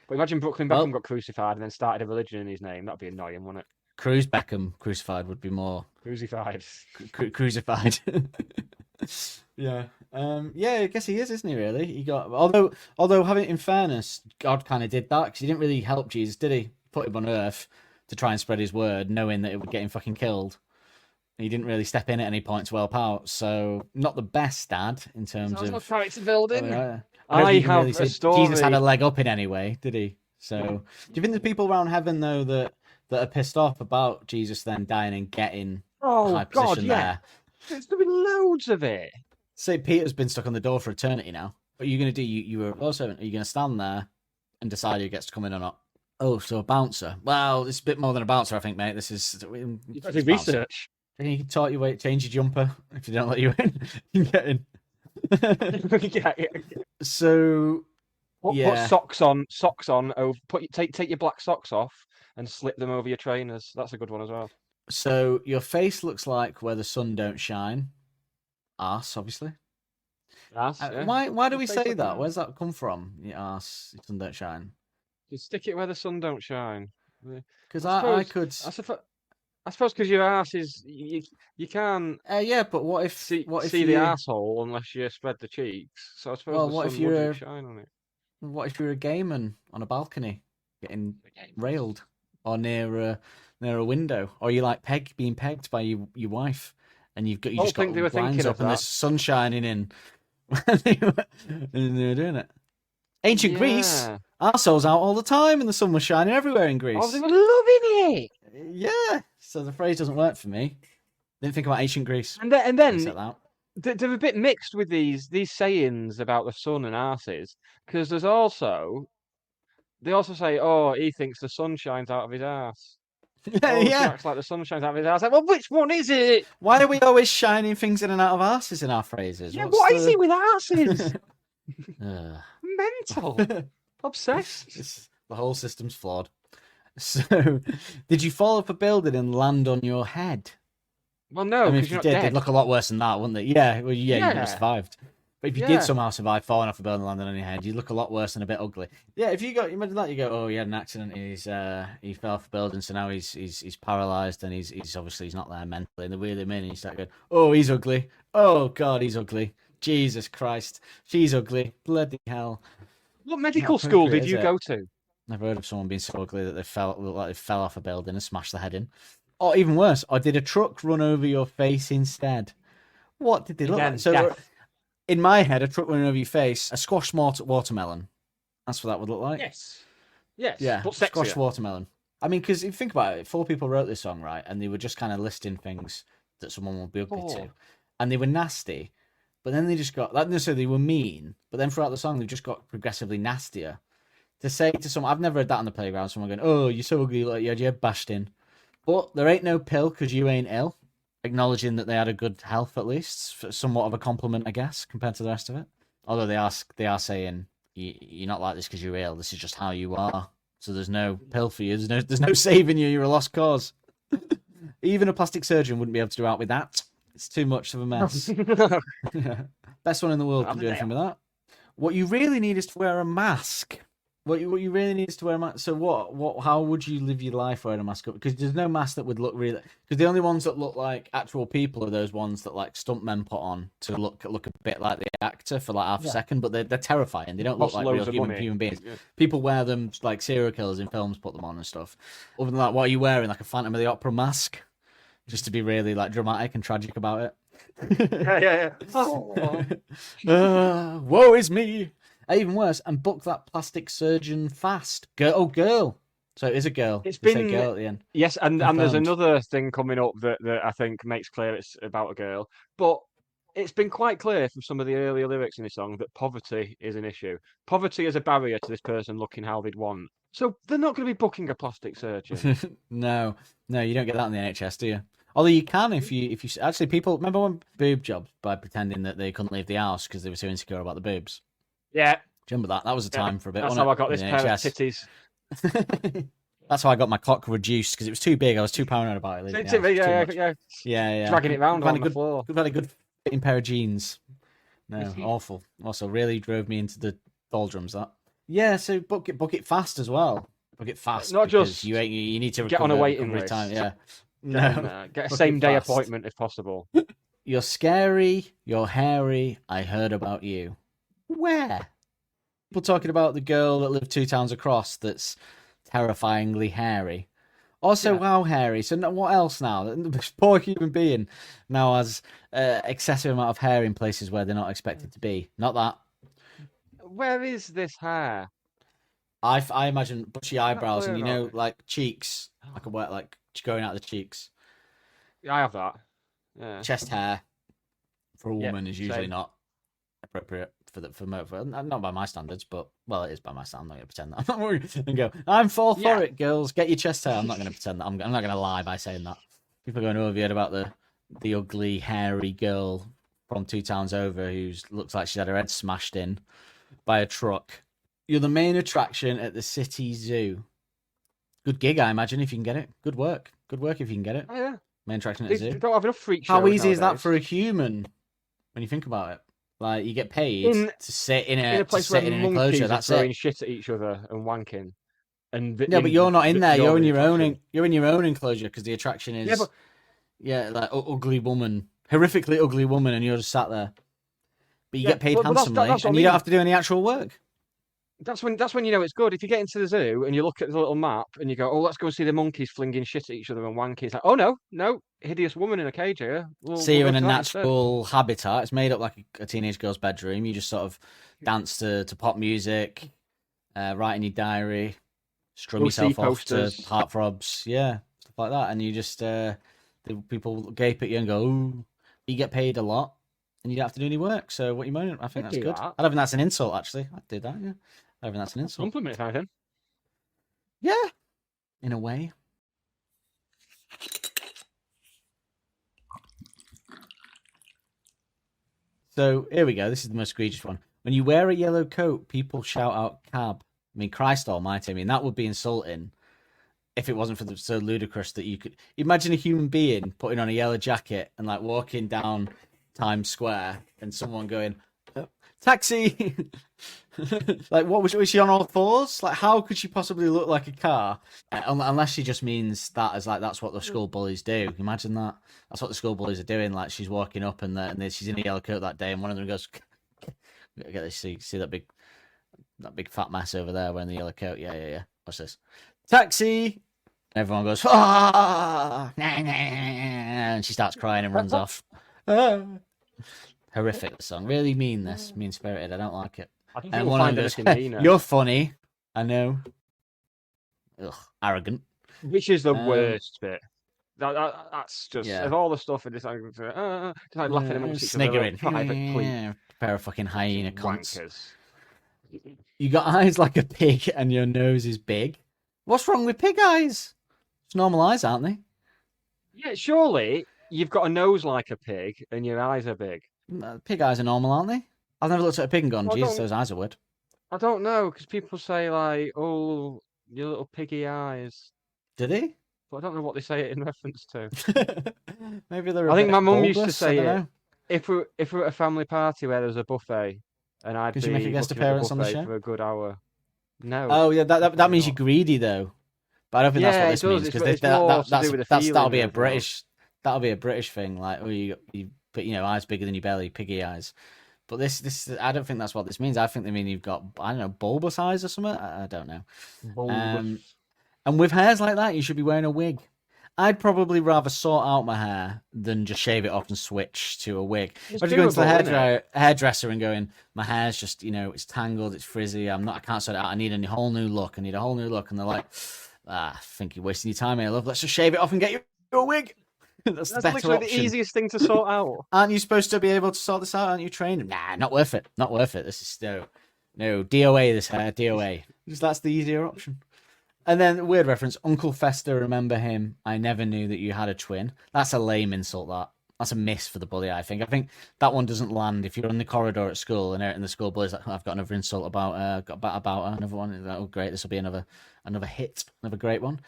But imagine Brooklyn Beckham got crucified and then started a religion in his name. That'd be annoying, wouldn't it? Cruz Beckham crucified would be more crucified. Crucified. Yeah. I guess he is, isn't he? Really? He got although having, in fairness, God kind of did that because he didn't really help Jesus, did he? Put him on earth to try and spread his word, knowing that it would get him fucking killed. He didn't really step in at any point to help out, so not the best dad in terms of character building. I have really a story. Jesus had a leg up in any way, did he? So, do you think there's people around heaven though that are pissed off about Jesus then dying and getting a high position there? There's been loads of it. St. Peter's been stuck on the door for eternity now. What are you going to do? You were a law servant. Are you going to stand there and decide who gets to come in or not? Oh, so a bouncer. Well, it's a bit more than a bouncer, I think, mate. This is You've got it's to do bouncer. research. You can talk your way, change your jumper if they don't let you in. You can get in. Yeah. So Put yeah, socks on. Over. Take your black socks off and slip them over your trainers. That's a good one as well. so your face looks like where the sun don't shine. Arse, obviously. Yes, yeah. Why do Your we face say looking that? nice. Where's that come from? Your arse, sun don't shine. You stick it where the sun don't shine. Yeah. Because I I suppose. could. I suppose because your ass is you can't Yeah, but see the asshole unless you spread the cheeks. So I suppose well, the sun wouldn't shine on it. what if you're a gay man on a balcony getting railed, or near a window, or you like being pegged by your wife, and you I just think they were got blinds thinking of up and there's that. sun shining in, and they were doing it. Ancient Greece, Yeah. arseholes out all the time, and the sun was shining everywhere in Oh, they Greece. were loving it. Yeah, so the phrase doesn't work for me. Didn't think about ancient Greece. And When you then said that. they're a bit mixed with these sayings about the sun and asses because they also say, oh, he thinks the sun shines out of his ass. Oh, she Yeah. acts like the sun shines out of his ass. Like, well, which one is it? Why are we always shining things in and out of asses in our phrases? Yeah, What's what is the? it with asses? Ugh. Mental, obsessed. The whole system's flawed. So, did you fall off a building and land on your head? Well, I no, mean, because if you're you not did, they'd dead. look a lot worse than that, wouldn't they? Yeah, well, yeah, you would have Yeah, survived. But if you did yeah. somehow survive falling off a building and landing on your head, you'd look a lot worse and a bit ugly. Yeah, if you imagine that, you go, oh, he had an accident, he fell off a building, so now he's paralysed and he's obviously he's not there mentally, and they wheel him in and you start going, oh, he's ugly. Oh God, he's ugly. Jesus Christ, she's ugly. Bloody hell. What Not medical school appropriate, did is you it? go to? Never heard of someone being so ugly that looked like they fell off a building and smashed their head in. Or even worse, or did a truck run over your face instead? What did they look like? Again, So death. in my head, a truck running over your face, a squash watermelon. That's what that would look like. Yes, yes, Yeah, but squash sexier. watermelon. I mean, because if you think about it, 4 people wrote this song, right? And they were just kind of listing things that someone would be ugly to. Four. And they were nasty. But then they just got, not necessarily they were mean, but then throughout the song, they just got progressively nastier. To say to someone, I've never heard that on the playground, someone going, oh, you're so ugly, like you had your head bashed in. But there ain't no pill because you ain't ill. Acknowledging that they had a good health at least, somewhat of a compliment, I guess, compared to the rest of it. Although they are saying you're not like this because you're ill. This is just how you are. So there's no pill for you. There's no saving you. You're a lost cause. Even a plastic surgeon wouldn't be able to do out with that. It's too much of a mess. Best one in the world can do anything with that. What you really need is to wear a mask. What you really need is to wear a mask. So what? How would you live your life wearing a mask? Because there's no mask that would look really. Because the only ones that look like actual people are those ones that like stuntmen put on to look a bit like the actor for like half a second. But they're terrifying. They don't look Cost like real loads of money. human beings. Yeah. People wear them like serial killers in films put them on and stuff. Other than that, what are you wearing? Like a Phantom of the Opera mask, just to be really like dramatic and tragic about it. Yeah. Oh. Woe is me. Even worse, and book that plastic surgeon fast. Girl. So it is a girl. It's They say been girl at the end. yes, and there's Confirmed. another thing coming up that I think makes clear it's about a girl, but it's been quite clear from some of the earlier lyrics in this song that poverty is an issue. Poverty is a barrier to this person looking how they'd want. So they're not going to be booking a plastic surgeon. No, you don't get that in the NHS, do you? Although you can if you actually people remember when boob jobs by pretending that they couldn't leave the house because they were so insecure about the boobs. Yeah, Do you remember that? That was a time for a bit. that's wasn't how it, I got in this the pair of NHS? titties. That's how I got my cock reduced because it was too big. I was too paranoid about it. leaving the house. Too much. Yeah. Dragging it round on the floor. We've had a good fitting pair of jeans. No, Mhm. awful. Also, really drove me into the doldrums. That. Yeah, so book it fast as well. Book it fast. Not because just you need to get on a recover- waiting recovery list. time. Yeah. Get a book it same day fast. appointment if possible. You're scary. You're hairy. I heard about you. Where? People talking about the girl that lived 2 towns across. That's terrifyingly hairy. Also, Yeah. wow, hairy. So what else now? This poor human being now has excessive amount of hair in places where they're not expected to be. Not that. Where is this hair? I imagine bushy eyebrows and clear enough. like cheeks. I could wear like going out of the cheeks. I have that. Yeah. Chest hair for a Yeah, woman is usually same. not appropriate not by my standards, but well, it is by my standards. I'm not going to pretend that. I'm not worried and go. I'm full for it, girls. Get your chest hair. I'm not going to pretend that. I'm not going to lie by saying that. People are going, "Oh, have you heard about the ugly, hairy girl from 2 towns over who looks like she had her head smashed in by a truck?" You're the main attraction at the city zoo. Good gig, I imagine, if you can get it. Good work. Good work if you can get it. Oh, yeah. Main attraction at the zoo. Don't have enough freak shows How easy is that nowadays. for a human when you think about it? Like, you get paid to sit in a place where an monkeys enclosure. are That's throwing it. shit at each other and wanking. No, but you're not in there. You're in your own. attraction. You're in your own enclosure because the attraction is like ugly woman, horrifically ugly woman, and you're just sat there. But you get paid handsomely, and you don't have to do any actual work. That's when you know it's good. If you get into the zoo and you look at the little map and you go, "Oh, let's go and see the monkeys flinging shit at each other and wanking." It's like, "Oh no, hideous woman in a cage here." See you in a natural habitat. It's made up like a teenage girl's bedroom. You just sort of dance to pop music, write in your diary, strum yourself off to heartthrobs, stuff like that, and you just the people gape at you and go, "Ooh." You get paid a lot, and you don't have to do any work. So what you moaning? I think that's good. I don't think that's an insult, actually. I'd do that. Yeah, I don't think that's an insult. Compliment, if anything. Yeah, in a way. So here we go. This is the most egregious one. When you wear a yellow coat, people shout out "cab." I mean, Christ Almighty! I mean, that would be insulting if it wasn't for so ludicrous that you could imagine a human being putting on a yellow jacket and like walking down Times Square and someone going, "Taxi!" Like, what was she on all fours? Like, how could she possibly look like a car? Unless she just means that as like that's what the school bullies do. Imagine that. That's what the school bullies are doing. Like, she's walking up and she's in a yellow coat that day, and one of them goes, "Get this, see that big fat mess over there wearing the yellow coat? Yeah. What's this? Taxi!" Everyone goes, "Ah!" And she starts crying and runs off. Horrific, the song. Really mean-spirited. I don't like it. I don't and think one we'll of them find goes, anything meaner. "You're funny." I know. Ugh, arrogant. Which is the worst bit. That's just of all the stuff in this. Just like laughing amongst each other. Sniggering. Privately. Pair of fucking hyena cunts. Wankers. You got eyes like a pig and your nose is big. What's wrong with pig eyes? It's normal eyes, aren't they? Yeah, surely you've got a nose like a pig and your eyes are big. Pig eyes are normal, aren't they? I've never looked at a pig and gone, Jesus, those eyes are weird. I don't know, because people say like, "Oh, your little piggy eyes." Do they? But I don't know what they say it in reference to. Maybe they're. I think my mum used to bulbous, say it. If we're at a family party where there's a buffet, and I'd Could be you make a guest looking at appearance on the buffet show for a good hour. No. Oh yeah, that means you're greedy though. But I don't think that's what this means because that'll be a British. That'll be a British thing, like, oh, you put eyes bigger than your belly, piggy eyes. But this I don't think that's what this means. I think they mean you've got, I don't know, bulbous eyes or something. I don't know. And with hairs like that, you should be wearing a wig. I'd probably rather sort out my hair than just shave it off and switch to a wig. If I just go into the hairdresser and going, my hair's just, it's tangled, it's frizzy, I can't sort it out, I need a whole new look. And they're like, I think you're wasting your time here, love. Let's just shave it off and get you a wig. That's literally the easiest thing to sort out. Aren't you supposed to be able to sort this out? Aren't you trained? Nah, not worth it. Not worth it. This is no DOA. This hair, DOA. Just that's the easier option. And then weird reference. Uncle Fester, remember him? I never knew that you had a twin. That's a lame insult. That's a miss for the bully. I think that one doesn't land if you're in the corridor at school and the school bully's like, I've got another insult about another one. Oh great, this will be another hit, another great one.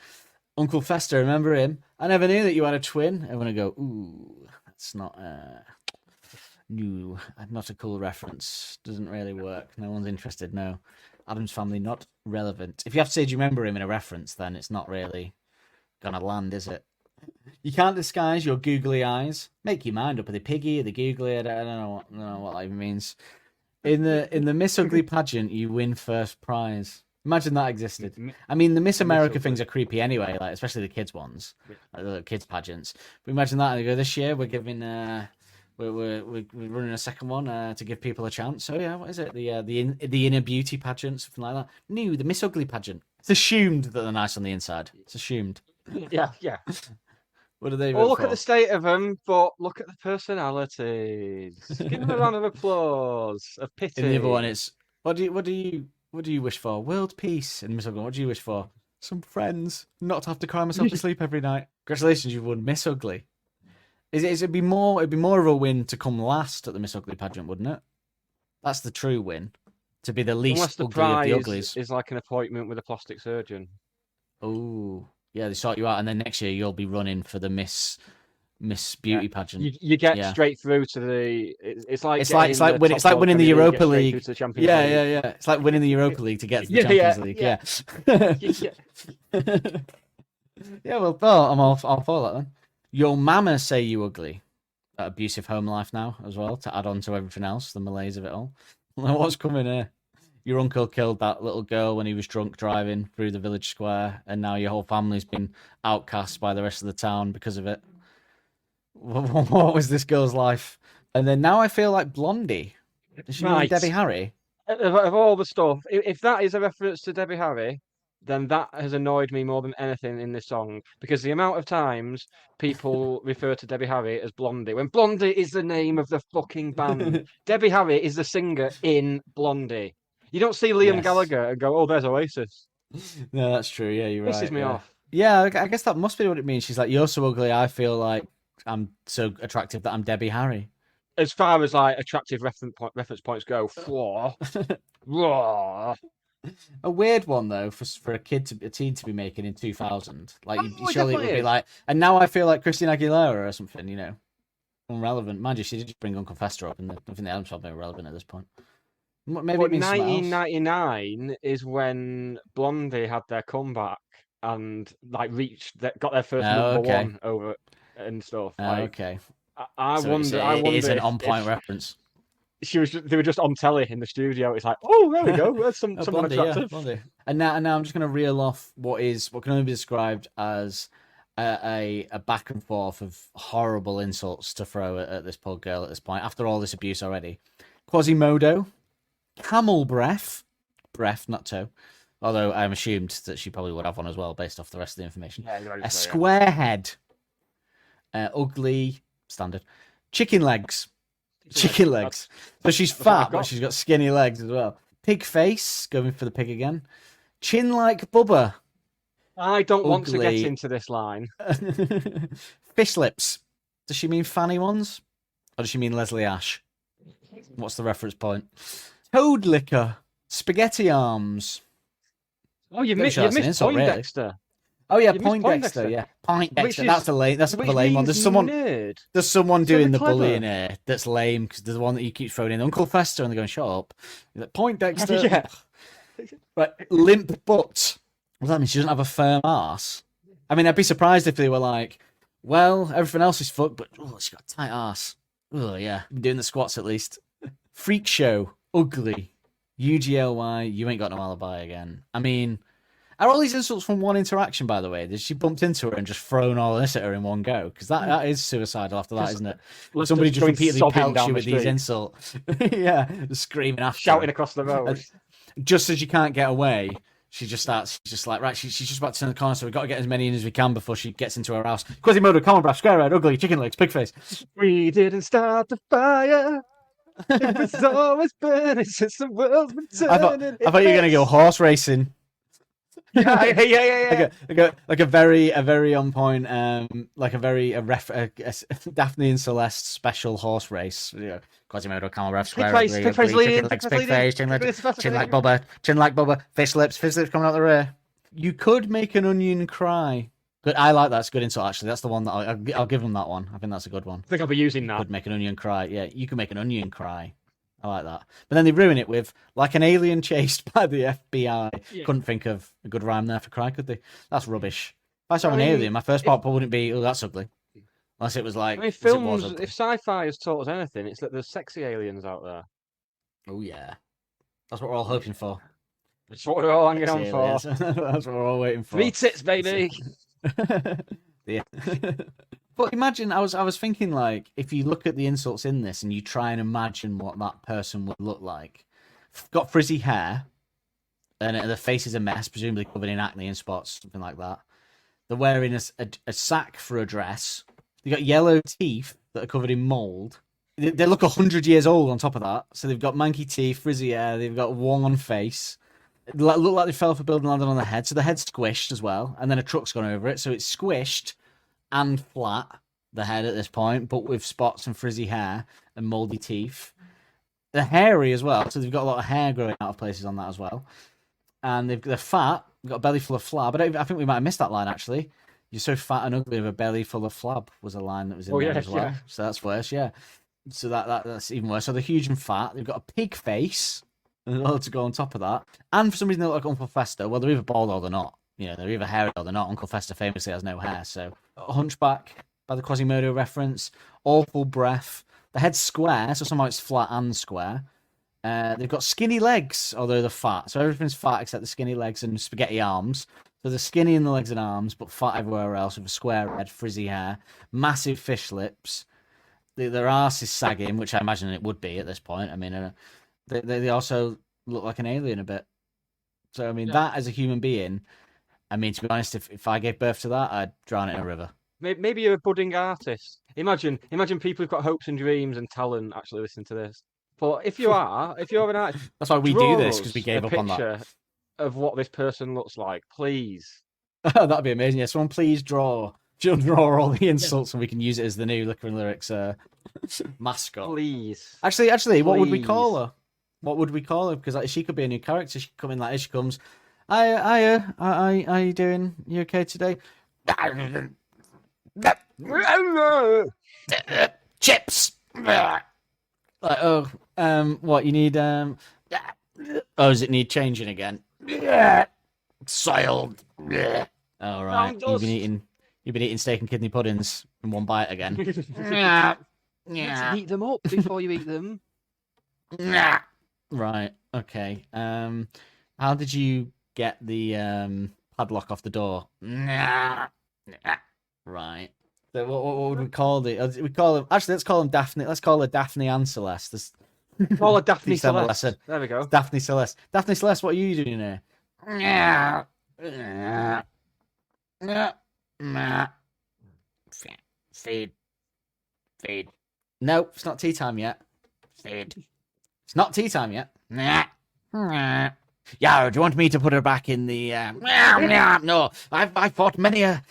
Uncle Fester, remember him? I never knew that you had a twin. I'm gonna go, ooh, that's not new, not a cool reference. Doesn't really work. No one's interested. No, Adam's Family not relevant. If you have to say, do you remember him in a reference, then it's not really gonna land, is it? You can't disguise your googly eyes. Make your mind up. Are they piggy? Are they googly? I don't know what that even means. In the Miss Ugly pageant, you win first prize. Imagine that existed. I mean, the Miss America things are creepy anyway, like especially the kids ones, like the kids pageants. But imagine that. They go, this year we're giving, we're running a second one to give people a chance. So yeah, what is it? The inner beauty pageant, something like that. No, the Miss Ugly pageant. It's assumed that they're nice on the inside. It's assumed. Yeah. What do they Oh, vote look at for? the state of them, but look at the personalities. Give them a round of applause, of In the other one, pity. it's what do you wish for? World peace. And Miss Ugly, what do you wish for? Some friends, not to have to cry myself to sleep every night. Congratulations, you've won Miss Ugly. It'd be more of a win to come last at the Miss Ugly pageant, wouldn't it? That's the true win. To be the Unless least the ugly of the prize uglies. is like an appointment with a plastic surgeon. Oh, yeah, they sort you out, and then next year you'll be running for the Miss Beauty pageant. You get Yeah. straight through to the. It's like It's like winning the Premier League, Europa get straight League. through to the Champions Yeah, League. yeah, yeah. It's like winning the Europa League to get to the Yeah, Champions League. yeah. Yeah. Yeah, well, I'm all for that then. Your mama say you ugly. That abusive home life now as well, to add on to everything else, the malaise of it all. What's coming here? Your uncle killed that little girl when he was drunk driving through the village square, and now your whole family's been outcast by the rest of the town because of it. What was this girl's life? And then now I feel like Blondie. Does she mean Right. Debbie Harry? Of all the stuff, if that is a reference to Debbie Harry, then that has annoyed me more than anything in this song, because the amount of times people refer to Debbie Harry as Blondie, when Blondie is the name of the fucking band. Debbie Harry is the singer in Blondie. You don't see Liam Yes. Gallagher and go, oh, there's Oasis. No, that's true. Yeah, you're right. Pisses me off. Yeah, I guess that must be what it means. She's like, you're so ugly, I feel like I'm so attractive that I'm Debbie Harry. As far as like attractive reference points go, raw. A weird one though for a teen to be making in 2000. Like, Oh, surely it would be like, and now I feel like Christina Aguilera or something, you know, irrelevant. Mind you, she did just bring Uncle Fester up, and I think the album's probably irrelevant at this point. Maybe But it means something else. 1999 is when Blondie had their comeback and like got their first number one over and stuff. Okay. I So wonder. it is an if- on-point if reference. They were just on telly in the studio. It's like, oh, there we go. There's someone Blondie, attractive. Blondie. And now I'm just going to reel off what can only be described as a back and forth of horrible insults to throw at this poor girl at this point. After all this abuse already, Quasimodo, camel breath, not toe. Although I'm assumed that she probably would have one as well, based off the rest of the information. A square head, ugly, standard, chicken legs. Chicken legs. So she's fat, but she's got skinny legs as well. Pig face, going for the pig again. Chin like Bubba. I don't want to get Ugly. into this line. Fish lips. Does she mean fanny ones? Or does she mean Leslie Ash? What's the reference point? Toad liquor. Spaghetti arms. Oh, you Don't missed show that's an insult, really. Poindexter. Oh yeah, You missed Poindexter. Yeah, Poindexter. That's a lame. That's a Which lame one. means There's someone So doing they're the bullying clever. here that's lame, because there's the one that you keep throwing in, Uncle Fester, and they're going, shut up. He's like, Poindexter. Yeah. Right, limp butt. What does that mean? She doesn't have a firm arse. I mean, I'd be surprised if they were like, well, everything else is fucked, but she's got a tight arse. Oh yeah, I'm doing the squats at least. Freak show, ugly. U.G.L.Y, you ain't got no alibi again. I mean, are all these insults from one interaction, by the way? Did she bumped into her and just thrown all this at her in one go? Because that is suicidal after that, isn't it? Somebody just repeatedly pelts you with these insults. Yeah, screaming after Shouting her. across the road. Just as you can't get away, she just starts, she's just like, right, she's just about to turn the corner, so we've got to get as many in as we can before she gets into her house. Quasimodo, camel breath, square head, ugly, chicken legs, pig face. We didn't start the fire. It was always burning since the world's been I thought turning. you were going to go horse racing. Yeah. Like a very on point, like a Daphne and Celeste special horse race. You know, Quasimodo, camel breath, square head, Pig face leading, pig face, chin like Bubba, fish lips coming out the rear. You could make an onion cry. Good, I like that. It's a good insult, actually. That's the one that I'll give them that one. I think that's a good one. I think I'll be using that. Could make an onion cry. Yeah, you can make an onion cry. I like that. But then they ruin it with, like an alien chased by the FBI. Yeah. Couldn't think of a good rhyme there for cry, could they? That's rubbish. If I saw I an mean, alien, my first part wouldn't be, oh, that's ugly. Unless it was like, I mean, as it was films, ugly. if sci-fi has taught us anything, it's that there's sexy aliens out there. Oh, yeah. That's what we're all hoping for. That's what we're all hanging Sexy on for. aliens. That's what we're all waiting for. 3 tits, baby. Yeah. But imagine, I was thinking, like, if you look at the insults in this and you try and imagine what that person would look like. Got frizzy hair, and the face is a mess, presumably covered in acne and spots, something like that. They're wearing a sack for a dress. They've got yellow teeth that are covered in mould. They look 100 years old on top of that. So they've got manky teeth, frizzy hair, they've got one face. It look like they fell off a building and landed on their head. So the head's squished as well. And then a truck's gone over it. So it's squished and flat, the head at this point, but with spots and frizzy hair and mouldy teeth. They're hairy as well. So they've got a lot of hair growing out of places on that as well. And they're fat. They've got a belly full of flab. I think we might have missed that line, actually. You're so fat and ugly with a belly full of flab was a line that was in there as well. Yeah. So that's worse, yeah. So that's even worse. So they're huge and fat. They've got a pig face to go on top of that. And for some reason they look like Uncle Fester. Well, they're either bald or they're not. You know, they're either hairy or they're not. Uncle Fester famously has no hair. So hunchback by the Quasimodo reference. Awful breath. The head's square, so somehow it's flat and square. They've got skinny legs, although they're fat. So everything's fat except the skinny legs and spaghetti arms. So they're skinny in the legs and arms, but fat everywhere else with a square head, frizzy hair, massive fish lips. Their arse is sagging, which I imagine it would be at this point. I mean, they also look like an alien a bit. So, I mean, that as a human being, I mean, to be honest, if I gave birth to that, I'd drown it in a river. Maybe you're a budding artist. Imagine people who've got hopes and dreams and talent actually listen to this. But if you're an artist, that's why we do this, because we gave up on that. Of what this person looks like, please. That'd be amazing. Yeah, someone please draw all the insults and we can use it as the new Liquor and Lyrics mascot. Please. Actually, what would we call her? What would we call her? Because she could be a new character. She could come in like this. She comes, Hiya, how you doing? You okay today? Chips. Like, what you need? Oh, does it need changing again? Soiled. All right. You've been eating steak and kidney puddings in one bite again. Heat them up before you eat them. Right. Okay. How did you get the padlock off the door? Right. So what would we call it? We call them. Actually, let's call them Daphne. Let's call her Daphne and Celeste. Call her Daphne Celeste. There we go. Daphne Celeste. Daphne Celeste, what are you doing here? Feed. No, it's not tea time yet. Feed. It's not tea time yet. Yeah, do you want me to put her back in the? No, I've fought many a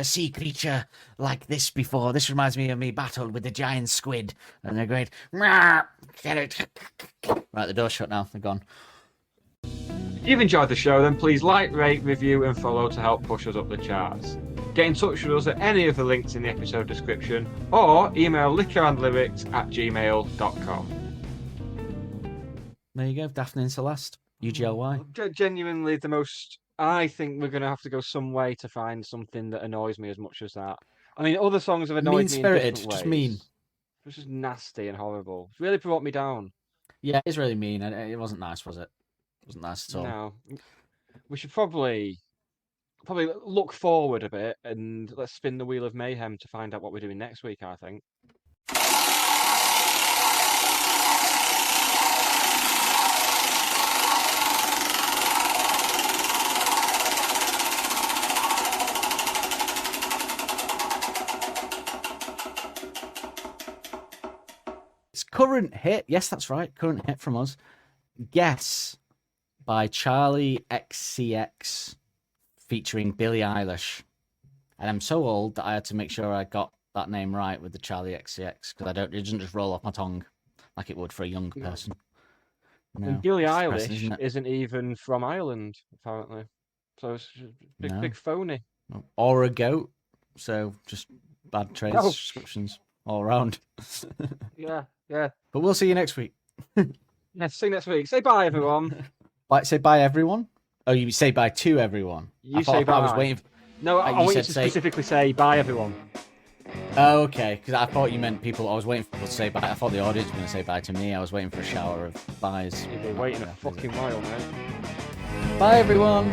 sea creature like this before. This reminds me of me battle with the giant squid, and they're great. Get it. Right, the door's shut now. They're gone. If you've enjoyed the show, then please like, rate, review, and follow to help push us up the charts. Get in touch with us at any of the links in the episode description, or email liquorandlyrics@gmail.com. There you go, Daphne and Celeste, U.G.L.Y. Genuinely the most... I think we're going to have to go some way to find something that annoys me as much as that. I mean, other songs have annoyed me in different ways. Just mean. It's just nasty and horrible. It's really brought me down. Yeah, it's really mean. It wasn't nice, was it? It wasn't nice at all. No. We should probably look forward a bit and let's spin the wheel of mayhem to find out what we're doing next week, I think. Current hit, yes, that's right. Current hit from us. Guess by Charlie XCX featuring Billie Eilish. And I'm so old that I had to make sure I got that name right with the Charlie XCX because it doesn't just roll off my tongue like it would for a young person. No, and Billie Eilish isn't even from Ireland, apparently. So it's big phony. Or a goat. So just bad trade descriptions all around. Yeah. But we'll see you next week. Yeah, see you next week. Say bye, everyone. Say bye, everyone? Oh, you say bye to everyone. You say bye. I was waiting. No, I want you to specifically say bye, everyone. Oh, okay. Because I thought you meant people. I was waiting for people to say bye. I thought the audience were going to say bye to me. I was waiting for a shower of byes. You've been waiting a fucking while, man. Bye, everyone.